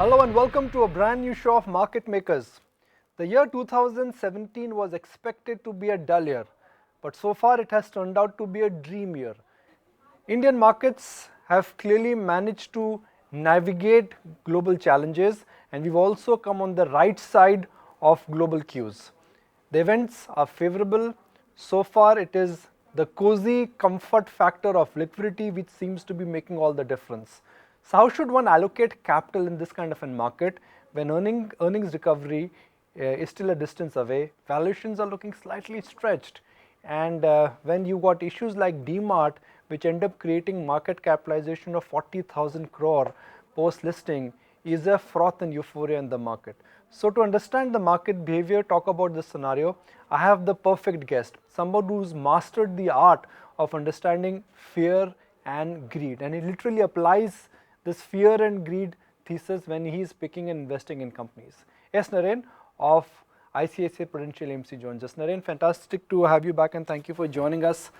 Hello and welcome to a brand new show of Market Makers. The year 2017 was expected to be a dull year, but so far it has turned out to be a dream year. Indian markets have clearly managed to navigate global challenges, and we've also come on the right side of global cues. The events are favorable. So far it is the cozy comfort factor of liquidity which seems to be making all the difference. So how should one allocate capital in this kind of a market when earnings recovery is still a distance away, valuations are looking slightly stretched, and when you got issues like DMart which end up creating market capitalization of 40,000 crore post listing, is a froth and euphoria in the market. So to understand the market behavior, talk about this scenario, I have the perfect guest, somebody who's mastered the art of understanding fear and greed, and he literally applies this fear and greed thesis when he is picking and investing in companies. Yes, Naren of ICICI Prudential AMC joins us. Naren, fantastic to have you back and thank you for joining us.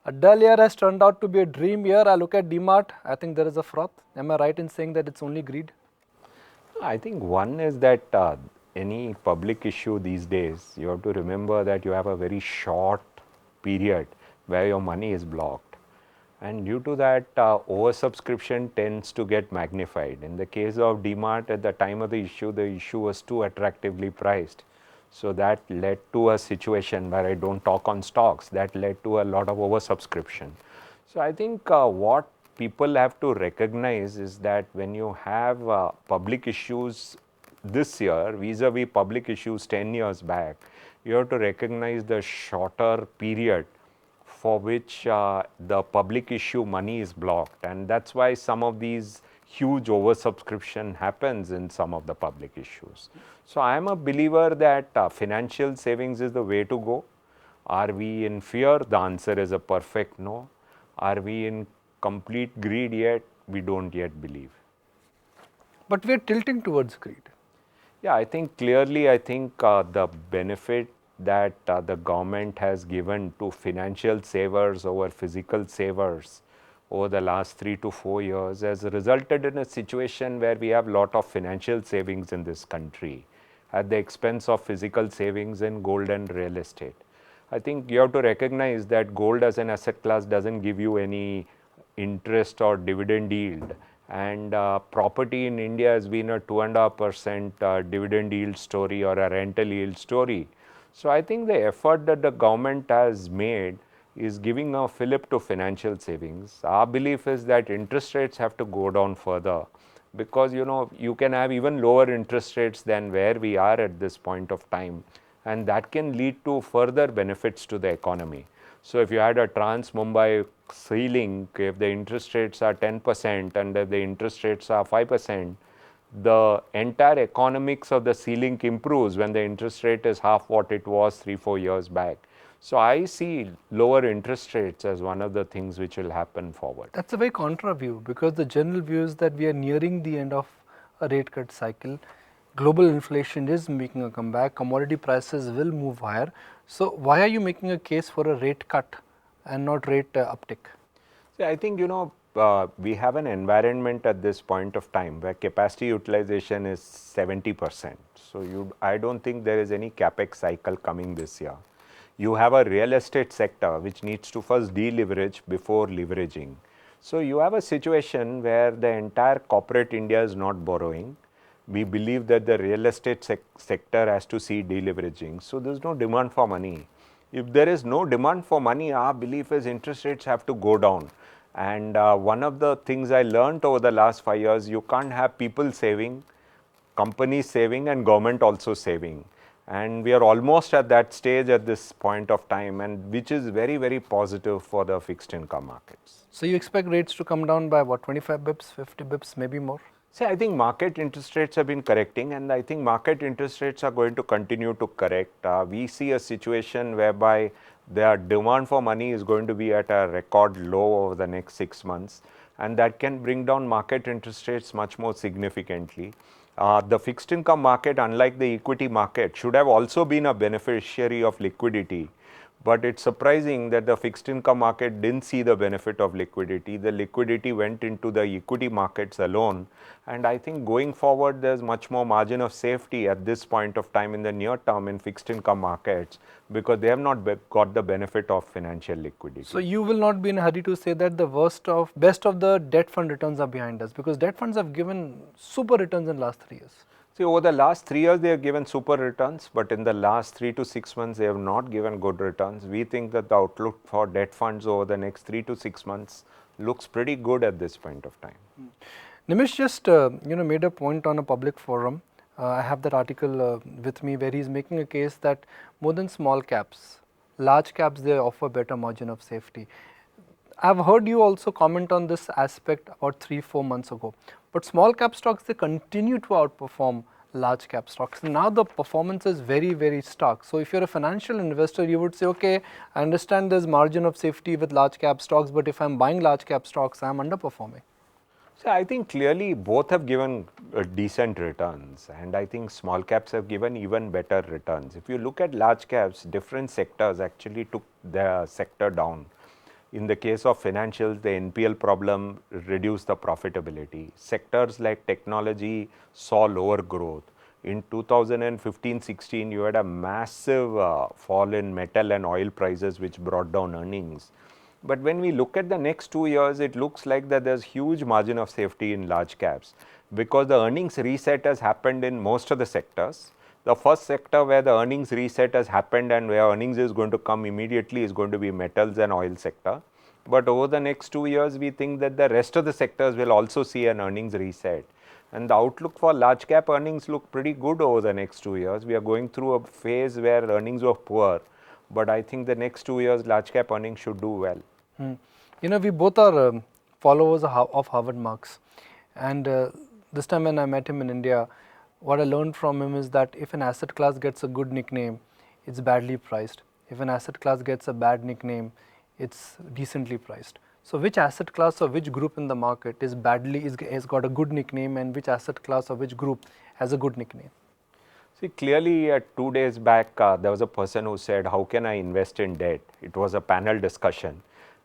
A dull year has turned out to be a dream year. I look at DMart, I think there is a froth. Am I right in saying that it's only greed? I think one is that any public issue these days, you have to remember that you have a very short period where your money is blocked. And due to that, oversubscription tends to get magnified. In the case of DMart, at the time of the issue was too attractively priced. So that led to a situation where I don't talk on stocks, that led to a lot of oversubscription. So I think what people have to recognize is that when you have public issues this year vis-a-vis public issues 10 years back, you have to recognize the shorter period for which the public issue money is blocked, and that's why some of these huge oversubscription happens in some of the public issues. So I am a believer that financial savings is the way to go. Are we in fear? The answer is a perfect no. Are we in complete greed yet? We don't yet believe. But we are tilting towards greed. Yeah, I think clearly, the benefit that the government has given to financial savers over physical savers over the last 3 to 4 years has resulted in a situation where we have a lot of financial savings in this country at the expense of physical savings in gold and real estate. I think you have to recognize that gold as an asset class doesn't give you any interest or dividend yield, and property in India has been a 2.5% dividend yield story or a rental yield story. So I think the effort that the government has made is giving a fillip to financial savings. Our belief is that interest rates have to go down further, because you can have even lower interest rates than where we are at this point of time, and that can lead to further benefits to the economy. So if you had a Trans-Mumbai sea link, if the interest rates are 10% and if the interest rates are 5%, the entire economics of the sea link improves when the interest rate is half what it was 3-4 years back. So I see lower interest rates as one of the things which will happen forward. That's a very contra view, because the general view is that we are nearing the end of a rate cut cycle. Global inflation is making a comeback, commodity prices will move higher. So why are you making a case for a rate cut and not rate uptick? See, I think we have an environment at this point of time where capacity utilization is 70%. So I don't think there is any capex cycle coming this year. You have a real estate sector which needs to first deleverage before leveraging. So you have a situation where the entire corporate India is not borrowing. We believe that the real estate sector has to see deleveraging. So there's no demand for money. If there is no demand for money, our belief is interest rates have to go down. And one of the things I learned over the last 5 years, you can't have people saving, companies saving and government also saving. And we are almost at that stage at this point of time, and which is very, very positive for the fixed income markets. So you expect rates to come down by what, 25 bips, 50 bips, maybe more? See, I think market interest rates have been correcting, and I think market interest rates are going to continue to correct. We see a situation whereby their demand for money is going to be at a record low over the next 6 months, and that can bring down market interest rates much more significantly. The fixed income market, unlike the equity market, should have also been a beneficiary of liquidity. But it's surprising that the fixed income market didn't see the benefit of liquidity. The liquidity went into the equity markets alone. And I think going forward, there's much more margin of safety at this point of time in the near term in fixed income markets because they have not got the benefit of financial liquidity. So you will not be in a hurry to say that the best of the debt fund returns are behind us, because debt funds have given super returns in last 3 years. See, over the last 3 years, they have given super returns, but in the last 3 to 6 months, they have not given good returns. We think that the outlook for debt funds over the next 3 to 6 months looks pretty good at this point of time. Nimish just made a point on a public forum. I have that article with me where he's making a case that more than small caps, large caps, they offer better margin of safety. I've heard you also comment on this aspect about 3-4 months ago. But small cap stocks, they continue to outperform large cap stocks. Now the performance is very, very stark. So if you're a financial investor, you would say, okay, I understand there's margin of safety with large cap stocks, but if I'm buying large cap stocks, I'm underperforming. So I think clearly both have given decent returns, and I think small caps have given even better returns. If you look at large caps, different sectors actually took the sector down. In the case of financials, the NPL problem reduced the profitability. Sectors like technology saw lower growth. In 2015-16, you had a massive fall in metal and oil prices, which brought down earnings. But when we look at the next 2 years, it looks like that there's huge margin of safety in large caps because the earnings reset has happened in most of the sectors. The first sector where the earnings reset has happened and where earnings is going to come immediately is going to be metals and oil sector. But over the next 2 years, we think that the rest of the sectors will also see an earnings reset. And the outlook for large cap earnings look pretty good over the next 2 years. We are going through a phase where earnings were poor, but I think the next 2 years large cap earnings should do well. We both are followers of Harvard Marx, and this time when I met him in India, what I learned from him is that if an asset class gets a good nickname, it's badly priced. If an asset class gets a bad nickname, it's decently priced. So which asset class or which group in the market has got a good nickname, and which asset class or which group has a good nickname? See, clearly 2 days back, there was a person who said, how can I invest in debt? It was a panel discussion.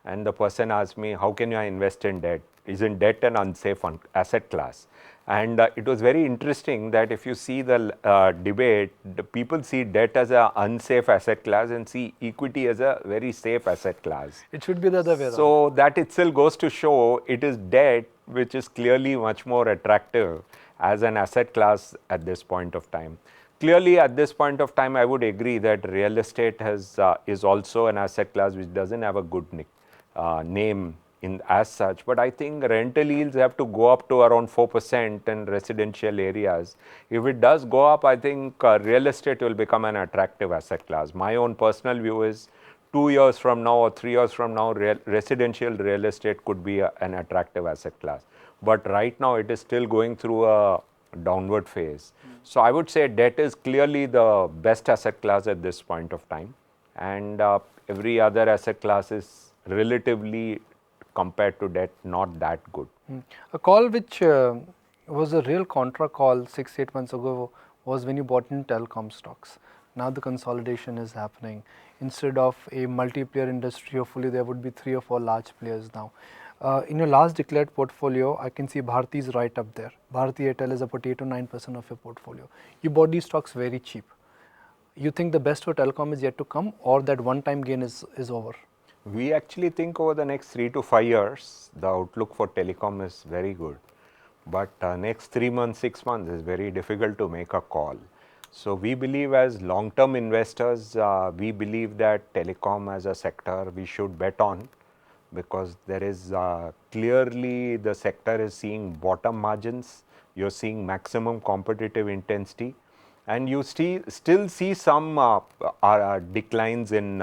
And the person asked me, how can I invest in debt? Isn't debt an unsafe asset class? And it was very interesting that if you see the debate, the people see debt as an unsafe asset class and see equity as a very safe asset class. It should be the other way around. So that itself goes to show it is debt which is clearly much more attractive as an asset class at this point of time. Clearly, at this point of time, I would agree that real estate is also an asset class which doesn't have a good name as such, but I think rental yields have to go up to around 4% in residential areas. If it does go up, I think real estate will become an attractive asset class. My own personal view is 2 years from now or 3 years from now, residential real estate could be an attractive asset class. But right now, it is still going through a downward phase. So I would say debt is clearly the best asset class at this point of time, and every other asset class is relatively, compared to debt, not that good. A call which was a real contra call 6-8 months ago was when you bought in telecom stocks. Now the consolidation is happening. Instead of a multi-player industry, hopefully there would be 3 or 4 large players now. In your last declared portfolio, I can see Bharti is right up there. Bharti Airtel is about 8 or 9% of your portfolio. You bought these stocks very cheap. You think the best for telecom is yet to come, or that one-time gain is over? We actually think over the next 3 to 5 years, the outlook for telecom is very good. But next 3 months, 6 months is very difficult to make a call. So we believe as long-term investors, we believe that telecom as a sector we should bet on, because there is clearly the sector is seeing bottom margins, you're seeing maximum competitive intensity, and you still see some declines in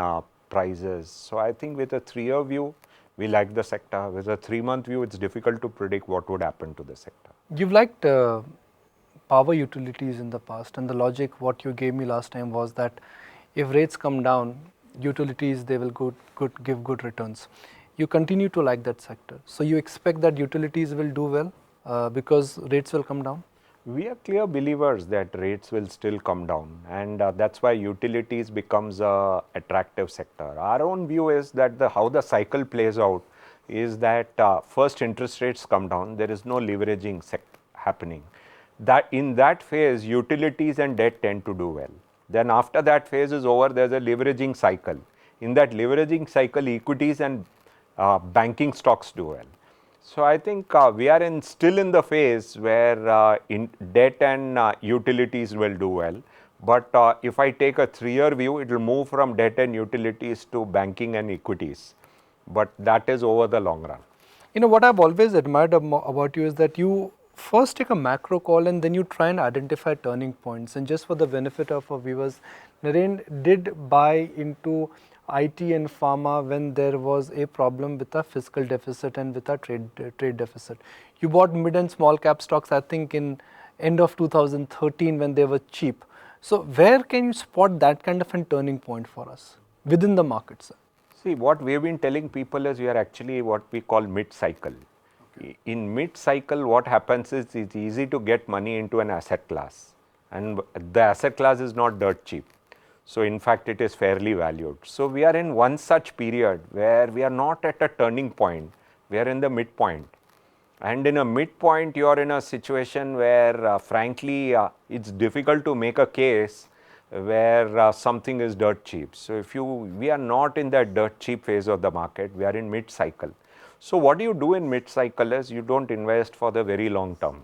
prices. So I think with a 3-year view, we like the sector. With a 3-month view, it's difficult to predict what would happen to the sector. You've liked power utilities in the past, and the logic what you gave me last time was that if rates come down, utilities, they will give good returns. You continue to like that sector. So you expect that utilities will do well because rates will come down? We are clear believers that rates will still come down, and that's why utilities becomes a attractive sector. Our own view is that how the cycle plays out is that first interest rates come down, there is no leveraging happening. That in that phase, utilities and debt tend to do well. Then after that phase is over, there's a leveraging cycle. In that leveraging cycle, equities and banking stocks do well. So I think we are still in the phase where debt and utilities will do well. But if I take a 3-year view, it will move from debt and utilities to banking and equities. But that is over the long run. You know, what I've always admired about you is that you first take a macro call and then you try and identify turning points. And just for the benefit of our viewers, Naren did buy into IT and pharma when there was a problem with a fiscal deficit and with a trade deficit. You bought mid and small cap stocks, I think, in end of 2013 when they were cheap. So where can you spot that kind of a turning point for us within the market, sir? See, what we have been telling people is we are actually what we call mid-cycle. Okay. In mid-cycle, what happens is it's easy to get money into an asset class, and the asset class is not dirt cheap. So in fact, it is fairly valued. So we are in one such period where we are not at a turning point, we are in the midpoint. And in a midpoint, you are in a situation where frankly, it's difficult to make a case where something is dirt cheap. So we are not in that dirt cheap phase of the market, we are in mid cycle. So what do you do in mid cycle is you don't invest for the very long term.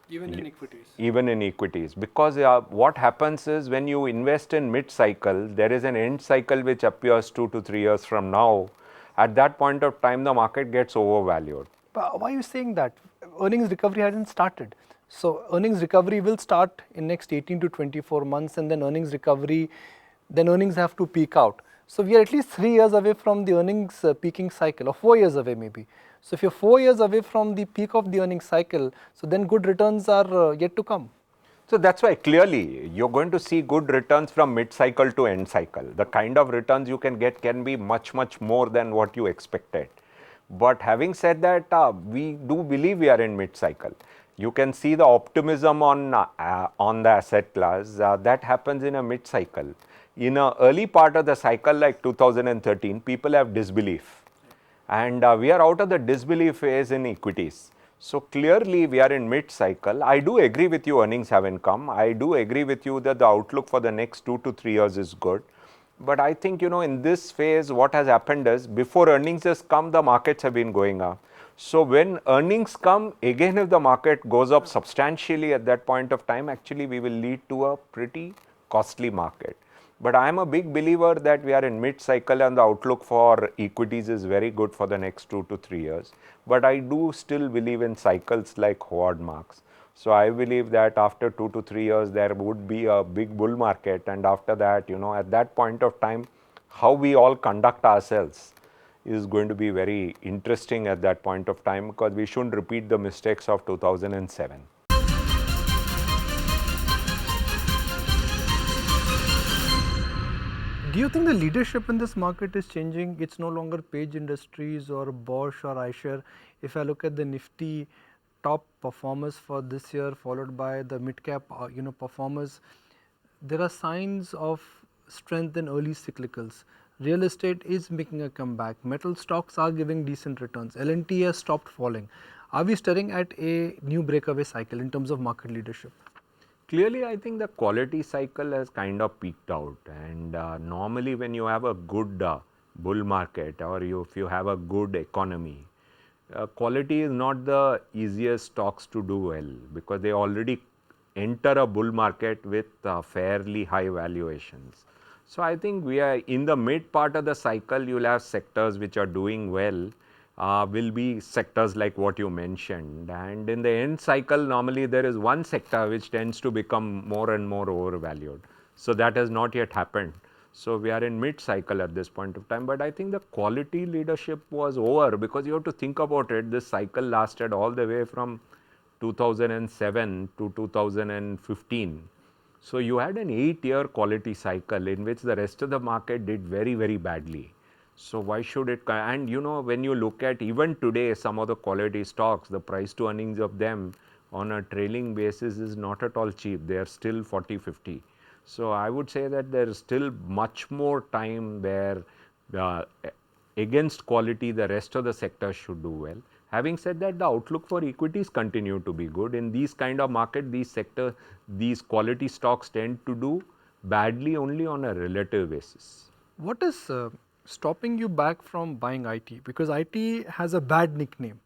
Even in equities? Even in equities, because what happens is when you invest in mid cycle, there is an end cycle which appears 2 to 3 years from now. At that point of time, the market gets overvalued. But why are you saying that? Earnings recovery hasn't started. So earnings recovery will start in next 18 to 24 months, and then earnings have to peak out. So we are at least 3 years away from the earnings peaking cycle, or 4 years away maybe. So if you're 4 years away from the peak of the earnings cycle, so then good returns are yet to come. So that's why clearly you're going to see good returns from mid cycle to end cycle. The kind of returns you can get can be much, much more than what you expected. But having said that, we do believe we are in mid cycle. You can see the optimism on the asset class that happens in a mid cycle. In an early part of the cycle like 2013, people have disbelief, and we are out of the disbelief phase in equities. So clearly we are in mid cycle. I do agree with you, earnings haven't come. I do agree with you that the outlook for the next 2 to 3 years is good. But I think, in this phase, what has happened is before earnings has come, the markets have been going up. So when earnings come, again, if the market goes up substantially at that point of time, actually we will lead to a pretty costly market. But I am a big believer that we are in mid cycle and the outlook for equities is very good for the next 2 to 3 years. But I do still believe in cycles like Howard Marks. So I believe that after 2 to 3 years, there would be a big bull market. And after that, at that point of time, how we all conduct ourselves is going to be very interesting at that point of time, because we shouldn't repeat the mistakes of 2007. Do you think the leadership in this market is changing? It's no longer Page Industries or Bosch or iShares. If I look at the Nifty top performers for this year, followed by the mid-cap performers, there are signs of strength in early cyclicals. Real estate is making a comeback. Metal stocks are giving decent returns. L&T has stopped falling. Are we staring at a new breakaway cycle in terms of market leadership? Clearly, I think the quality cycle has kind of peaked out, and normally when you have a good bull market, or if you have a good economy, quality is not the easiest stocks to do well, because they already enter a bull market with fairly high valuations. So I think we are in the mid part of the cycle. You'll have sectors which are doing well, will be sectors like what you mentioned, and in the end cycle, normally there is one sector which tends to become more and more overvalued. So that has not yet happened. So we are in mid cycle at this point of time, but I think the quality leadership was over, because you have to think about it. This cycle lasted all the way from 2007 to 2015. So you had an 8-year quality cycle in which the rest of the market did very, very badly. So why should it? And when you look at even today, some of the quality stocks, the price to earnings of them on a trailing basis is not at all cheap. They are still 40, 50. So I would say that there is still much more time where uh, against quality the rest of the sector should do well. Having said that, the outlook for equities continue to be good. In these kind of market, these quality stocks tend to do badly only on a relative basis. What is stopping you back from buying IT? Because IT has a bad nickname.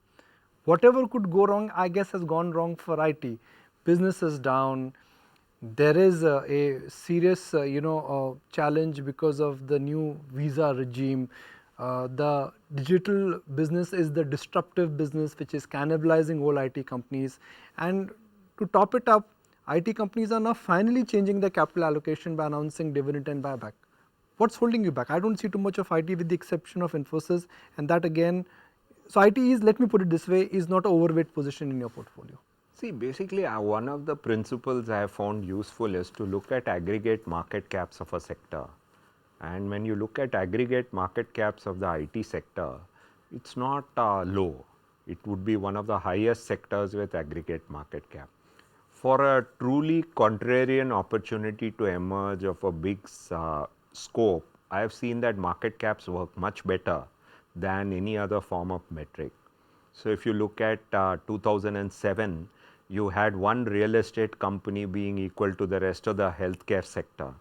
Whatever could go wrong, I guess, has gone wrong for IT. Business is down. There is a serious, challenge because of the new visa regime. The digital business is the disruptive business which is cannibalizing all IT companies. And to top it up, IT companies are now finally changing their capital allocation by announcing dividend and buyback. What's holding you back? I don't see too much of IT with the exception of Infosys, and that again, so IT is, let me put it this way, is not an overweight position in your portfolio. See, basically, one of the principles I have found useful is to look at aggregate market caps of a sector. And when you look at aggregate market caps of the IT sector, it's not low. It would be one of the highest sectors with aggregate market cap. For a truly contrarian opportunity to emerge of a big scope, I have seen that market caps work much better than any other form of metric. So if you look at 2007, you had one real estate company being equal to the rest of the healthcare sector.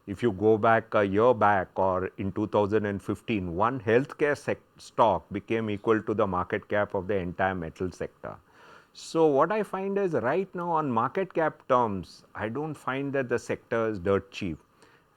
If you go back a year back or in 2015, one healthcare stock became equal to the market cap of the entire metal sector. So what I find is right now on market cap terms, I don't find that the sector is dirt cheap.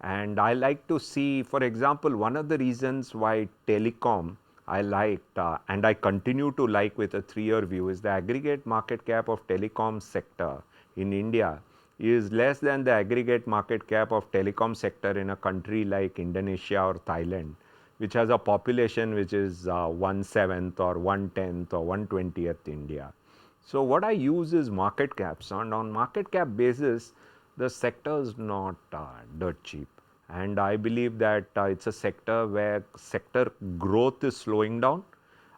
And I like to see, for example, one of the reasons why telecom I liked and I continue to like with a 3-year view is the aggregate market cap of telecom sector in India is less than the aggregate market cap of telecom sector in a country like Indonesia or Thailand, which has a population which is 1/7 or 1/10 or 1/20th India. So what I use is market caps, and on market cap basis, the sector is not dirt cheap. And I believe that it's a sector where sector growth is slowing down.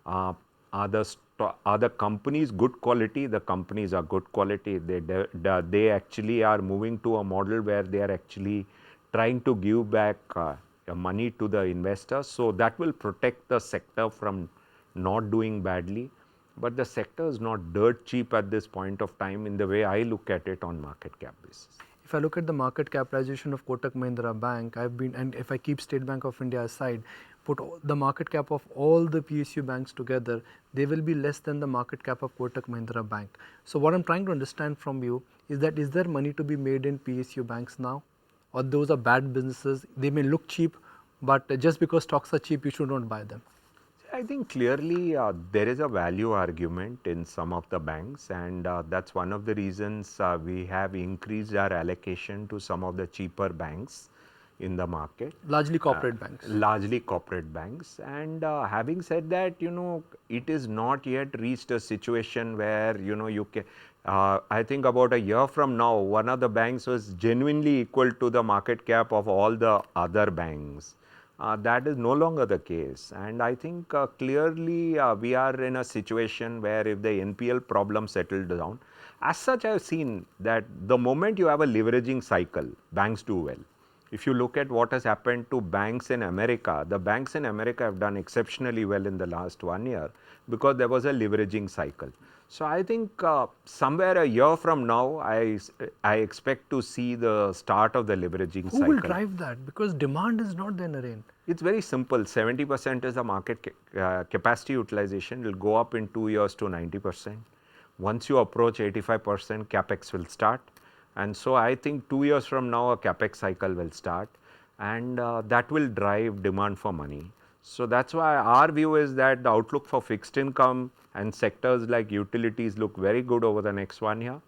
Uh, are the companies good quality? The companies are good quality. They actually are moving to a model where they are actually trying to give back money to the investors. So that will protect the sector from not doing badly. But the sector is not dirt cheap at this point of time in the way I look at it on market cap basis. If I look at the market capitalization of Kotak Mahindra Bank, and if I keep State Bank of India aside, put the market cap of all the PSU banks together, they will be less than the market cap of Kotak Mahindra Bank. So what I'm trying to understand from you is that, is there money to be made in PSU banks now? Or those are bad businesses? They may look cheap, but just because stocks are cheap, you should not buy them. I think clearly there is a value argument in some of the banks, and that's one of the reasons we have increased our allocation to some of the cheaper banks in the market. Largely corporate banks. Largely corporate banks. And having said that, it is not yet reached a situation where, you can. I think about a year from now, one of the banks was genuinely equal to the market cap of all the other banks. That is no longer the case, and I think clearly we are in a situation where if the NPL problem settled down, as such I have seen that the moment you have a leveraging cycle, banks do well. If you look at what has happened to banks in America, the banks in America have done exceptionally well in the last 1 year because there was a leveraging cycle. So I think somewhere a year from now, I expect to see the start of the leveraging cycle. Who will drive that? Because demand is not there, Naren. It's very simple. 70% is the market capacity utilization. It will go up in 2 years to 90%. Once you approach 85%, capex will start. And so I think 2 years from now, a capex cycle will start, and that will drive demand for money. So that's why our view is that the outlook for fixed income and sectors like utilities look very good over the next 1 year.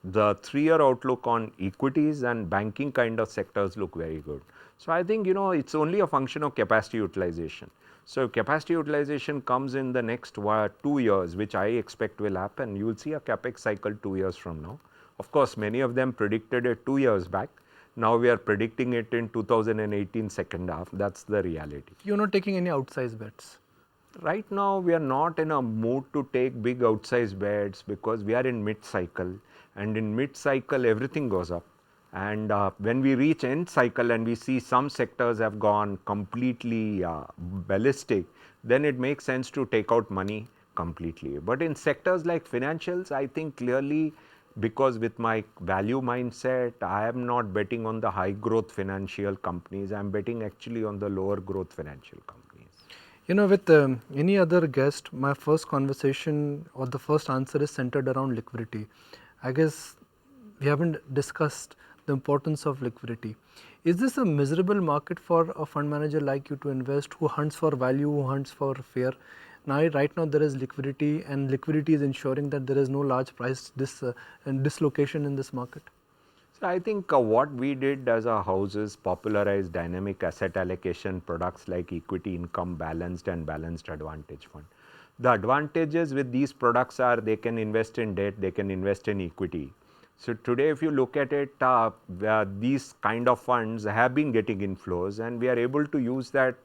The 3-year outlook on equities and banking kind of sectors look very good. So I think it's only a function of capacity utilization. So if capacity utilization comes in the next 2 years, which I expect will happen, you will see a capex cycle 2 years from now. Of course, many of them predicted it 2 years back. Now we are predicting it in 2018 second half. That's the reality. You're not taking any outsized bets. Right now, we are not in a mood to take big outsized bets because we are in mid-cycle, and in mid-cycle everything goes up. And when we reach end cycle and we see some sectors have gone completely ballistic, then it makes sense to take out money completely. But in sectors like financials, I think clearly, because with my value mindset, I am not betting on the high growth financial companies. I'm betting actually on the lower growth financial companies. You know, with any other guest, my first conversation or the first answer is centered around liquidity. I guess we haven't discussed the importance of liquidity. Is this a miserable market for a fund manager like you to invest, who hunts for value, who hunts for fear? Now, right now there is liquidity, and liquidity is ensuring that there is no large price and dislocation in this market. So I think what we did as a house is popularize dynamic asset allocation products like equity income balanced and balanced advantage fund. The advantages with these products are they can invest in debt, they can invest in equity. So today if you look at it, these kind of funds have been getting inflows, and we are able to use that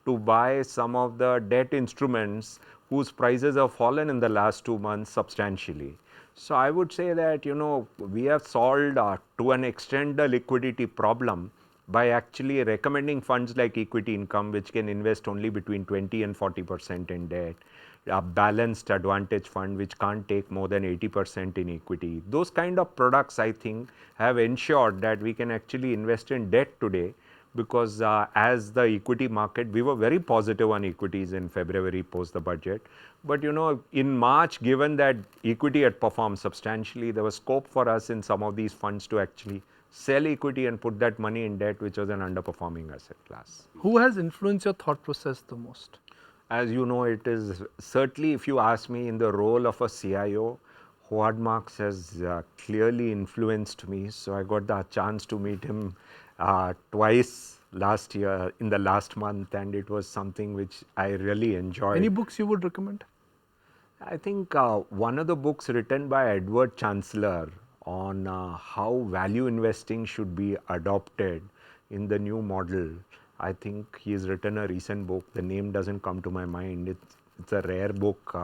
to buy some of the debt instruments whose prices have fallen in the last 2 months substantially. So I would say that, you know, we have solved to an extent the liquidity problem by actually recommending funds like equity income, which can invest only between 20 and 40% in debt, a balanced advantage fund which can't take more than 80% in equity. Those kind of products, I think, have ensured that we can actually invest in debt today, because as the equity market, we were very positive on equities in February post the budget. But you know, in March, given that equity had performed substantially, there was scope for us in some of these funds to actually sell equity and put that money in debt, which was an underperforming asset class. Who has influenced your thought process the most? As you know, it is certainly, if you ask me, in the role of a CIO, Howard Marks has clearly influenced me. So I got the chance to meet him twice last year in the last month, and it was something which I really enjoyed. Any books you would recommend? I think one of the books written by Edward Chancellor on how value investing should be adopted in the new model. I think he's written a recent book. The name doesn't come to my mind. It's a rare book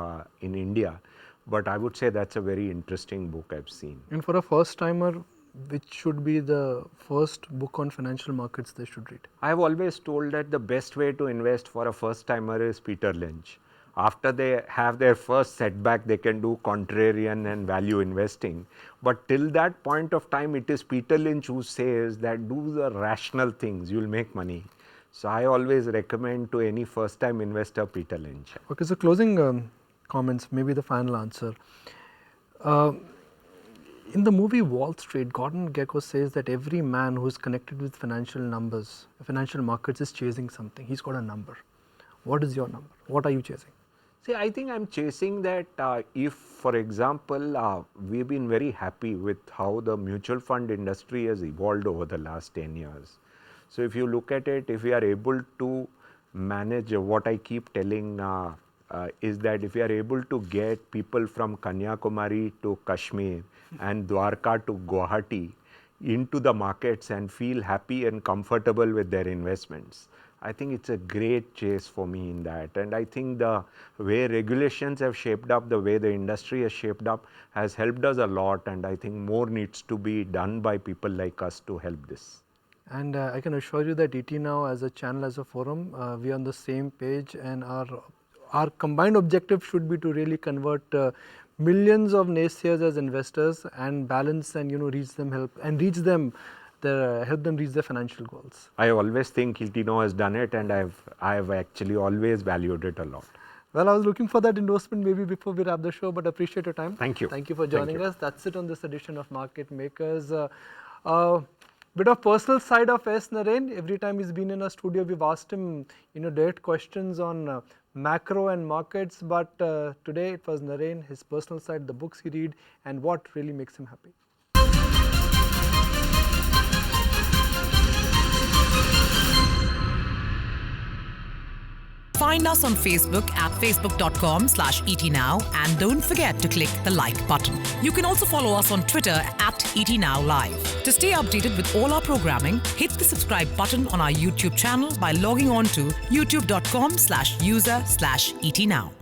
in India, but I would say that's a very interesting book I've seen. And for a first timer, which should be the first book on financial markets they should read? I've always told that the best way to invest for a first timer is Peter Lynch. After they have their first setback, they can do contrarian and value investing. But till that point of time, it is Peter Lynch who says that do the rational things, you'll make money. So I always recommend to any first time investor Peter Lynch. Okay, so closing comments, maybe the final answer. In the movie Wall Street, Gordon Gekko says that every man who is connected with financial numbers, financial markets, is chasing something. He's got a number. What is your number? What are you chasing? See, I think I'm chasing that if, for example, we've been very happy with how the mutual fund industry has evolved over the last 10 years. So if you look at it, if we are able to manage what I keep telling is that if we are able to get people from Kanyakumari to Kashmir and Dwarka to Guwahati into the markets and feel happy and comfortable with their investments, I think it's a great chase for me in that. And I think the way regulations have shaped up, the way the industry has shaped up, has helped us a lot. And I think more needs to be done by people like us to help this. And I can assure you that ET Now as a channel, as a forum, we are on the same page, and our combined objective should be to really convert millions of naysayers as investors and balance and reach them, help them reach their financial goals. I always think ET Now has done it, and I've actually always valued it a lot. Well, I was looking for that endorsement maybe before we wrap the show, but appreciate your time. Thank you. Thank you for joining us. That's it on this edition of Market Makers. Bit of personal side of S. Naren. Every time he's been in our studio, we've asked him, direct questions on macro and markets. But today it was Naren, his personal side, the books he read, and what really makes him happy. Find us on Facebook at facebook.com/etnow and don't forget to click the like button. You can also follow us on Twitter at ET Now Live. To stay updated with all our programming, hit the subscribe button on our YouTube channel by logging on to youtube.com/user/etnow.